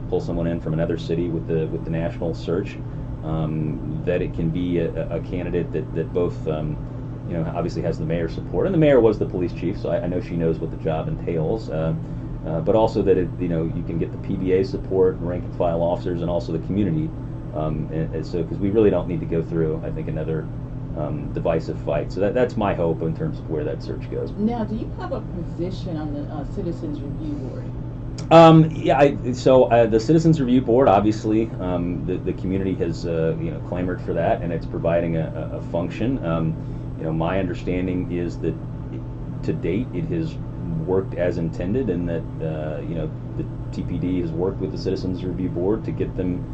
pull someone in from another city with the national search, that it can be a candidate that both obviously has the mayor's support, and the mayor was the police chief, so I know she knows what the job entails, but also that you can get the PBA support, rank and file officers, and also the community, and so because we really don't need to go through, I think, another divisive fight. So that's my hope in terms of where that search goes. Now, do you have a position on the Citizens Review Board? The Citizens Review Board, obviously, the community has clamored for that, and it's providing a function. My understanding is that to date it has worked as intended, and that the TPD has worked with the Citizens Review Board to get them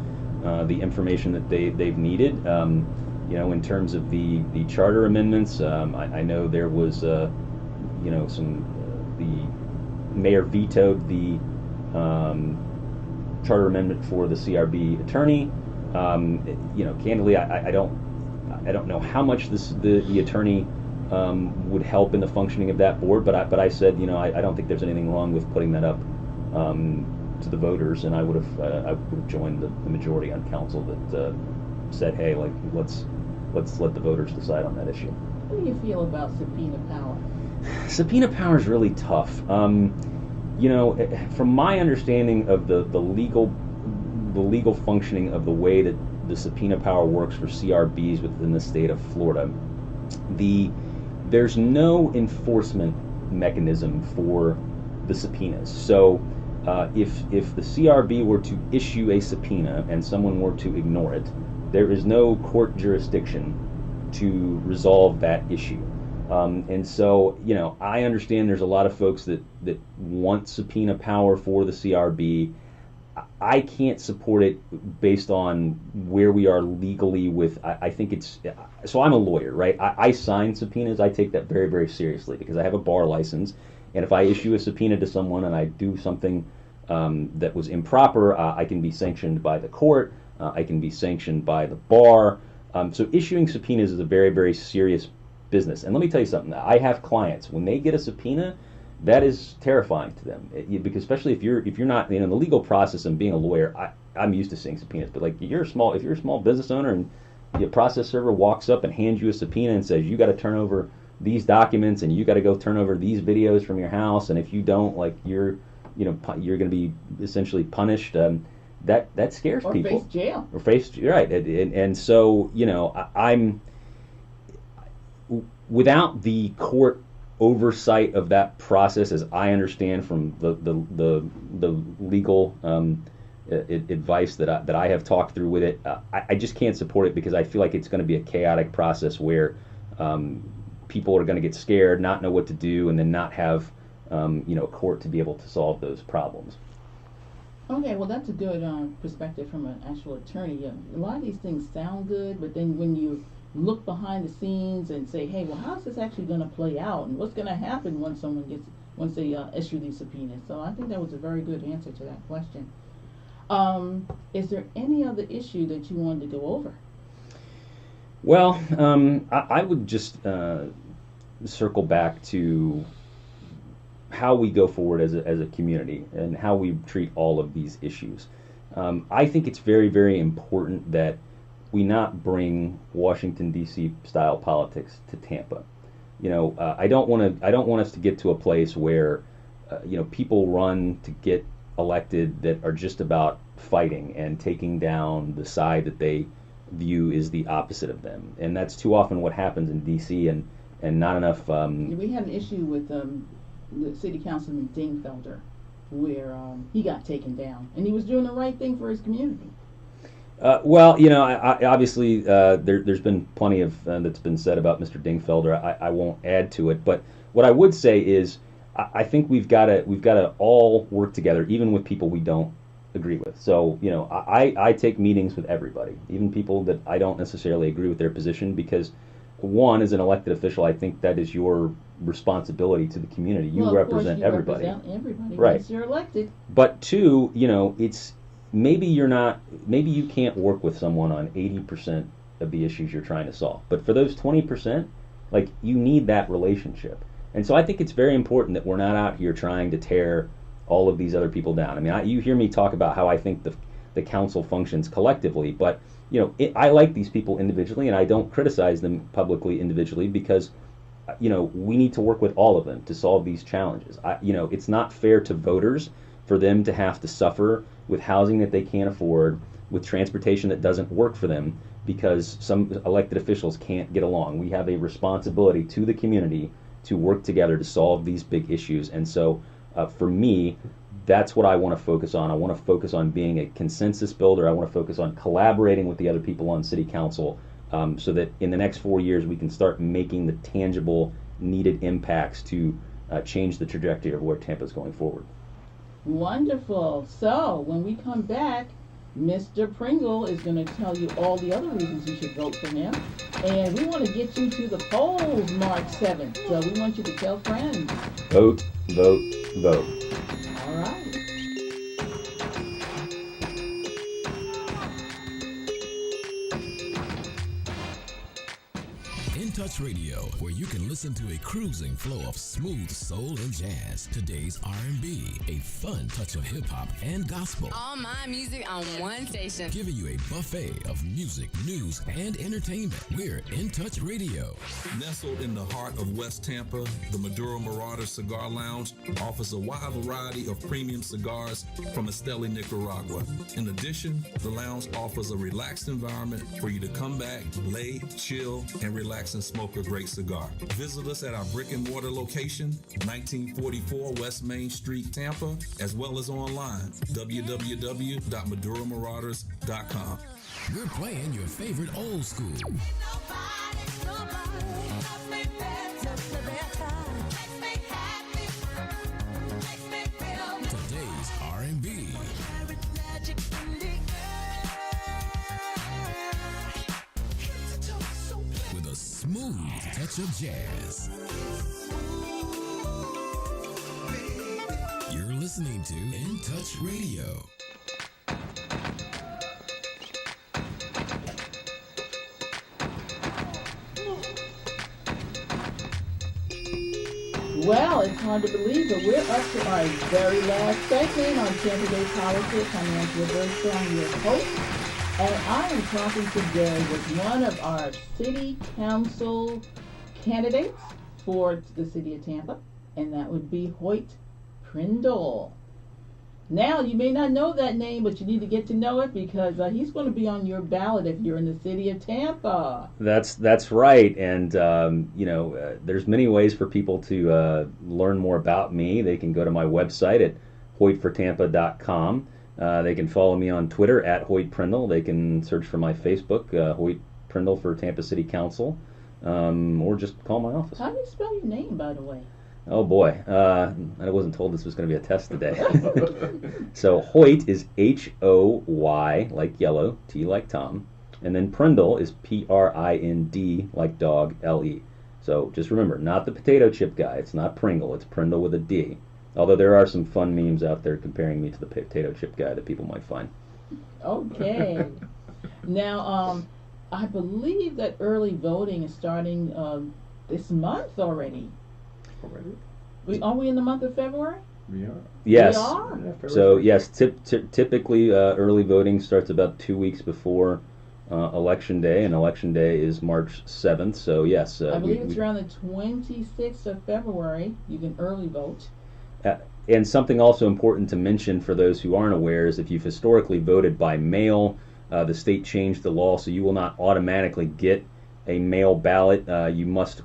the information that they've needed. In terms of the charter amendments, I know there was the mayor vetoed the charter amendment for the CRB attorney. Candidly, I don't know how much the attorney would help in the functioning of that board, but I said I don't think there's anything wrong with putting that up to the voters, and I would have joined the majority on council that said, hey, let's let the voters decide on that issue. What do you feel about subpoena power? Subpoena power is really tough. From my understanding of the legal functioning of the way that the subpoena power works for CRBs within the state of Florida, there's no enforcement mechanism for the subpoenas. So if the CRB were to issue a subpoena and someone were to ignore it, there is no court jurisdiction to resolve that issue. And so, I understand there's a lot of folks that want subpoena power for the CRB. I can't support it based on where we are legally with, I think so I'm a lawyer, right? I sign subpoenas. I take that very, very seriously because I have a bar license. And if I issue a subpoena to someone and I do something that was improper, I can be sanctioned by the court. I can be sanctioned by the bar. So issuing subpoenas is a very, very serious business. And let me tell you something. I have clients, when they get a subpoena, that is terrifying to them. Because especially if you're not in the legal process and being a lawyer, I'm used to seeing subpoenas. But if you're a small business owner and the process server walks up and hands you a subpoena and says you got to turn over these documents and you got to go turn over these videos from your house, and if you don't, you're going to be essentially punished. That scares people. Or face jail. Right. And so, I'm without the court oversight of that process, as I understand from the legal advice that I have talked through with it, I just can't support it because I feel like it's going to be a chaotic process where people are going to get scared, not know what to do, and then not have a court to be able to solve those problems. Okay, well, that's a good perspective from an actual attorney. A lot of these things sound good, but then when you look behind the scenes and say, hey, well, how's this actually going to play out, and what's going to happen once they issue these subpoenas? So I think that was a very good answer to that question. Is there any other issue that you wanted to go over? Well, I would just circle back to how we go forward as a community and how we treat all of these issues. I think it's very, very important that we not bring Washington D.C. style politics to Tampa. I don't want us to get to a place where people run to get elected that are just about fighting and taking down the side that they view is the opposite of them, and that's too often what happens in D.C. and not enough. We had an issue with the city councilman Dingfelder, where he got taken down, and he was doing the right thing for his community. Obviously, there's been plenty of that's been said about Mr. Dingfelder. I won't add to it, but what I would say is, I think we've got to all work together, even with people we don't agree with. So, I take meetings with everybody, even people that I don't necessarily agree with their position, because one, as an elected official, I think that is your responsibility to the community. You Well, of course, represent you everybody. represent everybody Right. once you're elected. But two, it's maybe you can't work with someone on 80% of the issues you're trying to solve. But for those 20%, like, you need that relationship. And so I think it's very important that we're not out here trying to tear all of these other people down. I mean, you hear me talk about how I think the council functions collectively, but I like these people individually, and I don't criticize them publicly individually because we need to work with all of them to solve these challenges. It's not fair to voters for them to have to suffer with housing that they can't afford, with transportation that doesn't work for them because some elected officials can't get along. We have a responsibility to the community to work together to solve these big issues. And so for me, that's what I want to focus on. I want to focus on being a consensus builder. I want to focus on collaborating with the other people on city council so that in the next 4 years we can start making the tangible, needed impacts to change the trajectory of where Tampa is going forward. Wonderful. So when we come back, Mr. Pringle is going to tell you all the other reasons you should vote for him. And we want to get you to the polls March 7th. So we want you to tell friends. Vote, vote, vote. All right. In Touch Radio, where you can listen to a cruising flow of smooth soul and jazz, today's R&B, a fun touch of hip-hop and gospel. All my music on one station. Giving you a buffet of music, news, and entertainment. We're In Touch Radio. Nestled in the heart of West Tampa, the Maduro Marauder Cigar Lounge offers a wide variety of premium cigars from Esteli, Nicaragua. In addition, the lounge offers a relaxed environment for you to come back, lay, chill, and relax and smoke a great cigar. Visit us at our brick and mortar location, 1944 West Main Street, Tampa, as well as online, www.maduromarauders.com. We're playing your favorite old school. Today's R&B. With a smooth touch of jazz. You're listening to In Touch Radio. Well, it's hard to believe, but we're up to our very last segment on Tampa Bay Politics. I'm Angela Birdsong, your host, and I am talking today with one of our city council candidates for the city of Tampa, and that would be Hoyt Prindle. Now, you may not know that name, but you need to get to know it because he's going to be on your ballot if you're in the city of Tampa. That's right, and there's many ways for people to learn more about me. They can go to my website at hoytfortampa.com. They can follow me on Twitter at Hoyt Prindle. They can search for my Facebook, Hoyt Prindle for Tampa City Council, or just call my office. How do you spell your name, by the way? Oh boy, I wasn't told this was going to be a test today. So Hoyt is H-O-Y, like yellow, T like Tom, and then Prindle is P-R-I-N-D, like dog, L-E. So just remember, not the potato chip guy. It's not Pringle. It's Prindle with a D. Although there are some fun memes out there comparing me to the potato chip guy that people might find. Okay. Now, I believe that early voting is starting this month already. Are we in the month of February? We are. Yes. We are? Yeah, So yes, typically early voting starts about 2 weeks before Election Day, and Election Day is March 7th. So yes, I believe it's around the 26th of February. You can early vote. And something also important to mention for those who aren't aware is if you've historically voted by mail, the state changed the law, so you will not automatically get a mail ballot. You must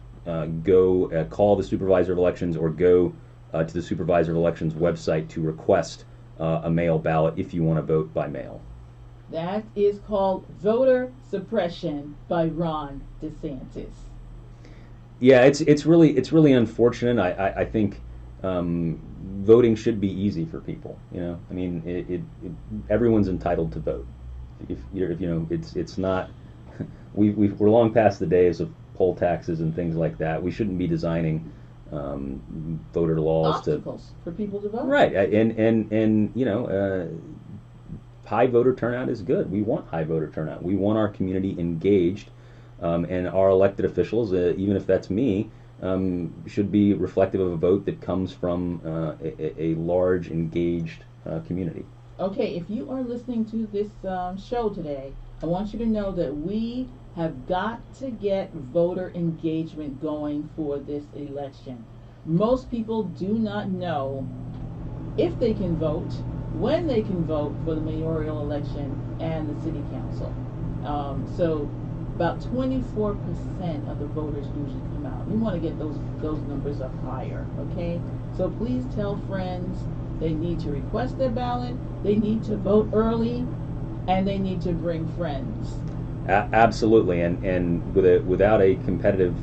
go call the supervisor of elections or go to the supervisor of elections website to request a mail ballot if you want to vote by mail. That is called voter suppression by Ron DeSantis. Yeah, it's really unfortunate. I think voting should be easy for people. I mean, everyone's entitled to vote. If it's not. We're long past the days of poll taxes and things like that. We shouldn't be designing voter laws obstacles for people to vote. Right, and high voter turnout is good. We want high voter turnout. We want our community engaged, and our elected officials, even if that's me, should be reflective of a vote that comes from a large, engaged community. Okay, if you are listening to this show today, I want you to know that we have got to get voter engagement going for this election. Most people do not know if they can vote, when they can vote for the mayoral election and the city council. So about 24% of the voters usually come out. We want to get those numbers up higher, okay? So please tell friends they need to request their ballot, they need to vote early, and they need to bring friends. Absolutely, and without a competitive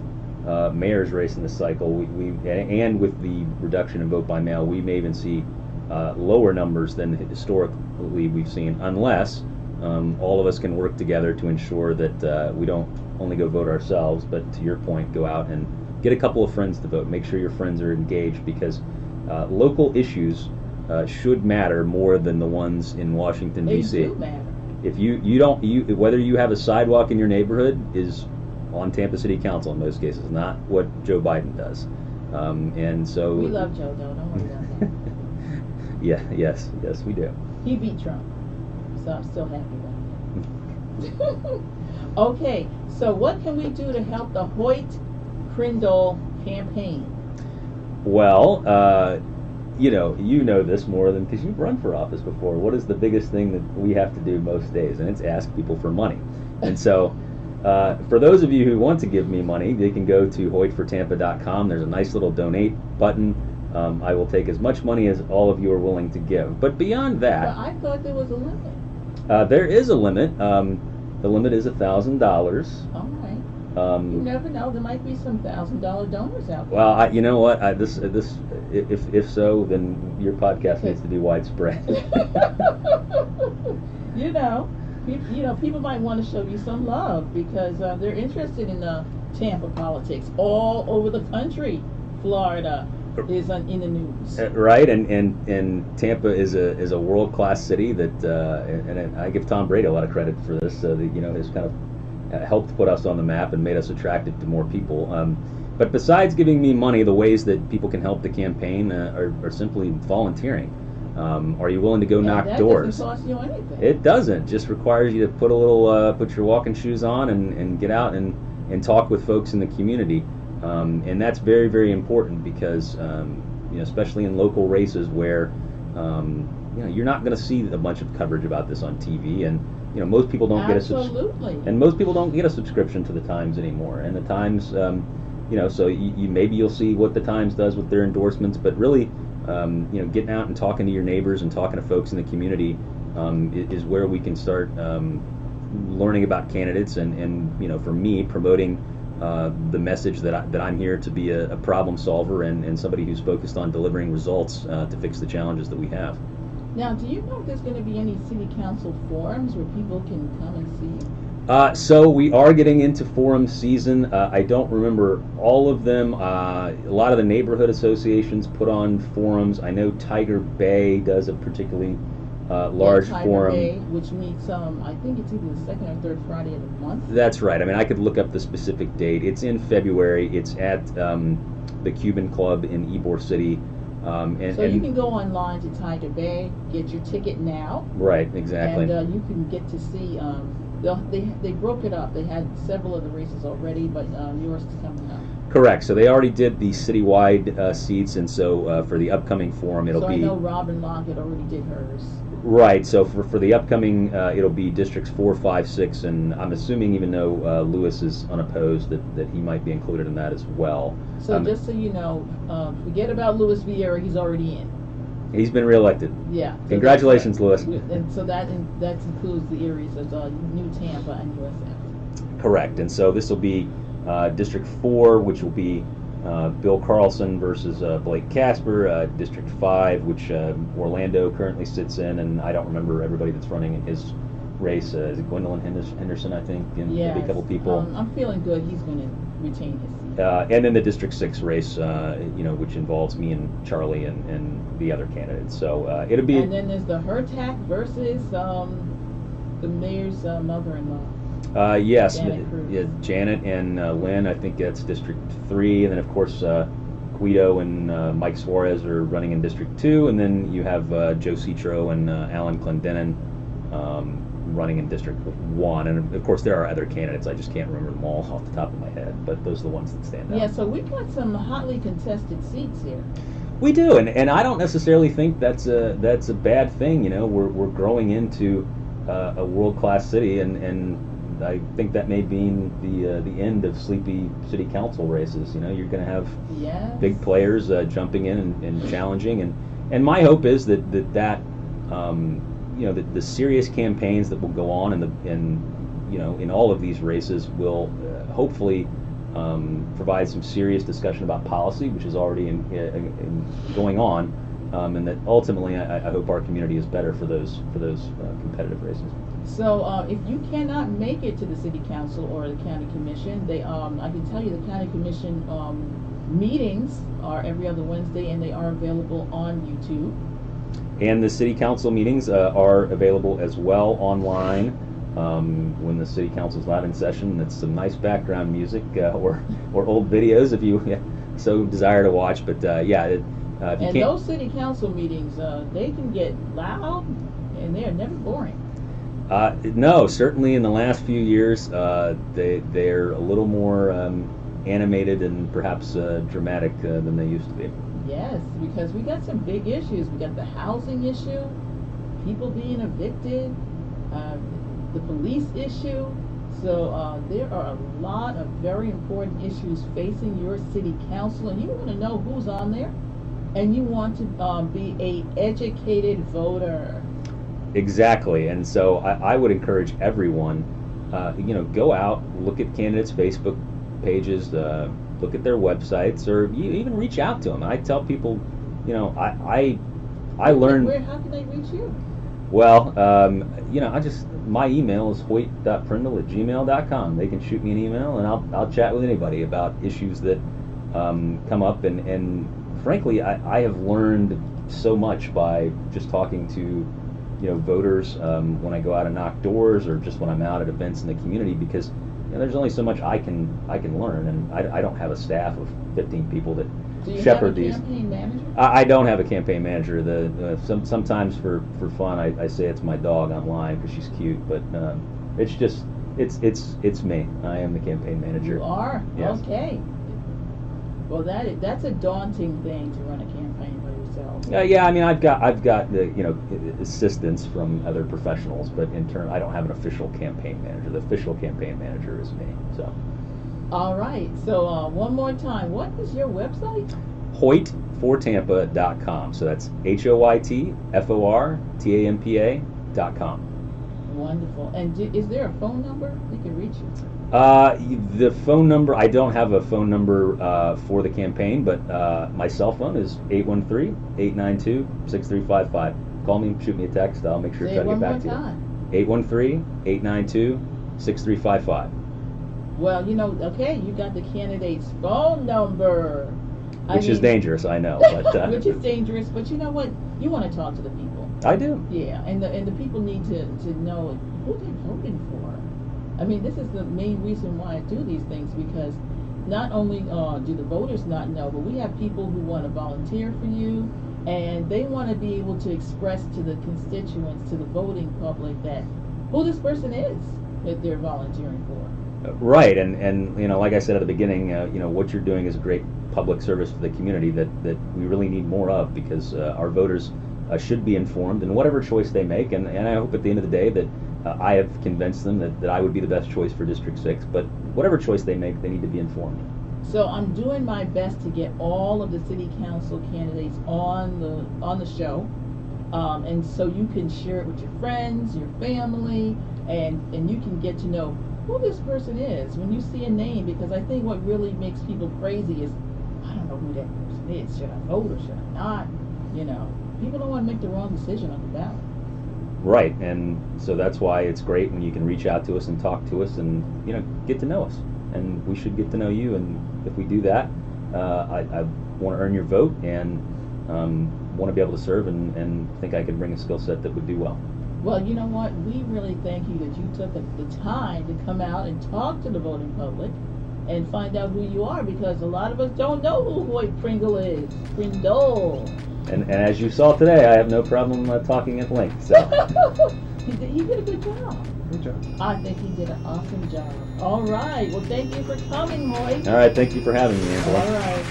mayor's race in this cycle, we and with the reduction in vote by mail, we may even see lower numbers than historically we've seen, unless all of us can work together to ensure that we don't only go vote ourselves, but to your point, go out and get a couple of friends to vote. Make sure your friends are engaged, because local issues should matter more than the ones in Washington, D.C. They do matter. If you don't, whether you have a sidewalk in your neighborhood is on Tampa City Council in most cases, not what Joe Biden does. And so we love Joe, though. Don't worry about that. Yes, we do. He beat Trump, so I'm still happy about it. Okay, so what can we do to help the Hoyt Crindle campaign? Well, you know this more than, because you've run for office before. What is the biggest thing that we have to do most days? And it's ask people for money. And so for those of you who want to give me money, they can go to hoytfortampa.com. There's a nice little donate button. I will take as much money as all of you are willing to give. But beyond that, Well, I thought there was a limit. there is a limit. The limit is $1,000. All right. You never know. There might be some $1,000 donors out there. Well, you know what? If so, then your podcast needs to be widespread. People might want to show you some love, because they're interested in Tampa politics all over the country. Florida is in the news. Right, and Tampa is a world-class city that, and I give Tom Brady a lot of credit for this. That has kind of helped put us on the map and made us attractive to more people. But besides giving me money, the ways that people can help the campaign are simply volunteering. Are you willing to go knock doors? That doesn't cost you anything. It doesn't. Just requires you to put your walking shoes on and get out and talk with folks in the community. And that's very, very important, because especially in local races where you're not going to see a bunch of coverage about this on TV, and most people don't get a subscription to the Times anymore. And the Times, so maybe you'll see what the Times does with their endorsements, but really, getting out and talking to your neighbors and talking to folks in the community is where we can start learning about candidates and for me, promoting the message that I'm here to be a problem solver and somebody who's focused on delivering results to fix the challenges that we have. Now, do you know if there's going to be any city council forums where people can come and see you? So we are getting into forum season. I don't remember all of them. A lot of the neighborhood associations put on forums. I know Tiger Bay does a particularly large Tiger forum. Bay, which meets, I think it's either the second or third Friday of the month. That's right. I mean, I could look up the specific date. It's in February. It's at the Cuban Club in Ybor City. You can go online to Tiger Bay, get your ticket now. Right, exactly. And you can get to see, they broke it up. They had several of the races already, but yours is coming up. Correct. So they already did the citywide seats, and so for the upcoming forum, it'll be... So I know Robin Lockett already did hers. Right. So for the upcoming, it'll be districts 4, 5, 6, and I'm assuming, even though Lewis is unopposed, that he might be included in that as well. So just so you know, forget about Louis Vieira. He's already in. He's been reelected. Yeah. So congratulations, Lewis. And so that includes the areas of New Tampa and USF. Correct. And so this will be District 4, which will be Bill Carlson versus Blake Casper. District 5, which Orlando currently sits in, and I don't remember everybody that's running in his race. Is it Gwendolyn Henderson, I think, and maybe a couple people? I'm feeling good. He's going to retain his seat. And then the District 6 race, which involves me and Charlie and the other candidates. So it'll be. And then there's the Hertac versus the mayor's mother-in-law. Yes, Janet Cruz. Janet and Lynn. I think that's District 3, and then of course Guido and Mike Suarez are running in District 2, and then you have Joe Citro and Alan Clendenin running in District 1, and of course there are other candidates. I just can't remember them all off the top of my head, but those are the ones that stand out. Yeah, so we've got some hotly contested seats here. We do, and I don't necessarily think that's a bad thing. We're growing into a world-class city, and I think that may mean the end of sleepy city council races. You're going to have big players jumping in and challenging, and my hope is that the serious campaigns that will go on in all of these races will hopefully provide some serious discussion about policy, which is already going on, and that ultimately I hope our community is better for those competitive races. So if you cannot make it to the city council or the county commission, I can tell you the county commission meetings are every other Wednesday, and they are available on YouTube. And the city council meetings are available as well online when the city council's not in session. That's some nice background music or old videos if you so desire to watch. But if you and those city council meetings, they can get loud, and they are never boring. No, certainly in the last few years, they're a little more animated and perhaps dramatic than they used to be. Yes, because we got some big issues. We got the housing issue, people being evicted, the police issue. So there are a lot of very important issues facing your city council, and you want to know who's on there, and you want to be a educated voter. Exactly, and so I would encourage everyone, go out, look at candidates' Facebook pages, look at their websites, or you even reach out to them. I tell people, I learned. How can they reach you? Well, my email is hoyt.prindle@gmail.com. They can shoot me an email, and I'll chat with anybody about issues that come up. And frankly, I have learned so much by just talking to voters when I go out and knock doors, or just when I'm out at events in the community, because there's only so much I can learn, and I don't have a staff of 15 people that shepherd these. Do you have a campaign manager? I don't have a campaign manager. Sometimes for fun I say it's my dog online because she's cute, but it's me. I am the campaign manager. You are? Yes. Okay. Well, that's a daunting thing to run a campaign by yourself. Yeah. I mean, I've got assistance from other professionals, but in turn, I don't have an official campaign manager. The official campaign manager is me. So. All right. So one more time, what is your website? HoytForTampa.com. So that's HoytForTampa.com. Wonderful. And is there a phone number they can reach you? The phone number, I don't have a phone number for the campaign, but my cell phone is 813-892-6355. Call me, shoot me a text. I'll make sure to try to get back to you. 813-892-6355. Well, okay, you got the candidate's phone number. Which is dangerous, I know. But, which is dangerous, but you know what? You want to talk to the people. I do. Yeah, and the people need to know who they're voting for. I mean, this is the main reason why I do these things, because not only do the voters not know, but we have people who want to volunteer for you, and they want to be able to express to the constituents, to the voting public, that who this person is that they're volunteering for. Right, and like I said at the beginning, what you're doing is a great public service for the community that we really need more of, because our voters should be informed in whatever choice they make, and I hope at the end of the day that I have convinced them that I would be the best choice for District 6, but whatever choice they make, they need to be informed. So I'm doing my best to get all of the city council candidates on the show, and so you can share it with your friends, your family, and you can get to know who this person is when you see a name, because I think what really makes people crazy is, I don't know who that person is. Should I vote or should I not? People don't want to make the wrong decision on the ballot. Right, and so that's why it's great when you can reach out to us and talk to us and, you know, get to know us. And we should get to know you, and if we do that, I want to earn your vote and want to be able to serve and think I could bring a skill set that would do well. Well, you know what? We really thank you that you took the time to come out and talk to the voting public and find out who you are, because a lot of us don't know who Hoyt Pringle is. Pringle. And as you saw today, I have no problem talking at length. So He did a good job. good job. I think he did an awesome job. All right. Well, thank you for coming, Hoyt. All right, thank you for having me, Angela. All right.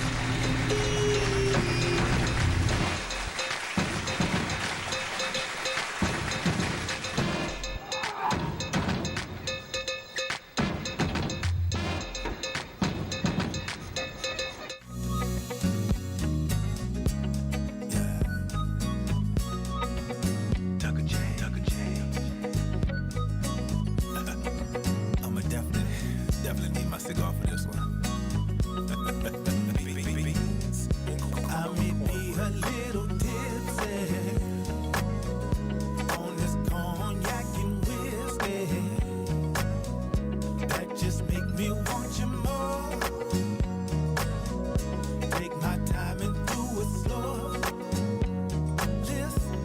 I'ma definitely need my cigar for this one. I may be a little tipsy on this cognac and whiskey. That just make me want you more. Take my time and do it slow. Listen,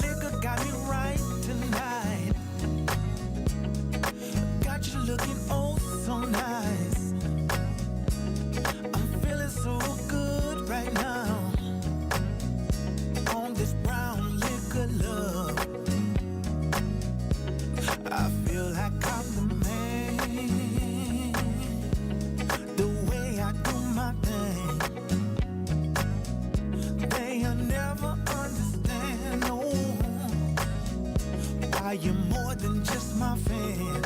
liquor got me right tonight. Got you looking oh so nice. I'm feeling so good right now on this brown liquor love. I feel like I'm the man, the way I do my thing. They'll never understand, no, why you're more than just my fan.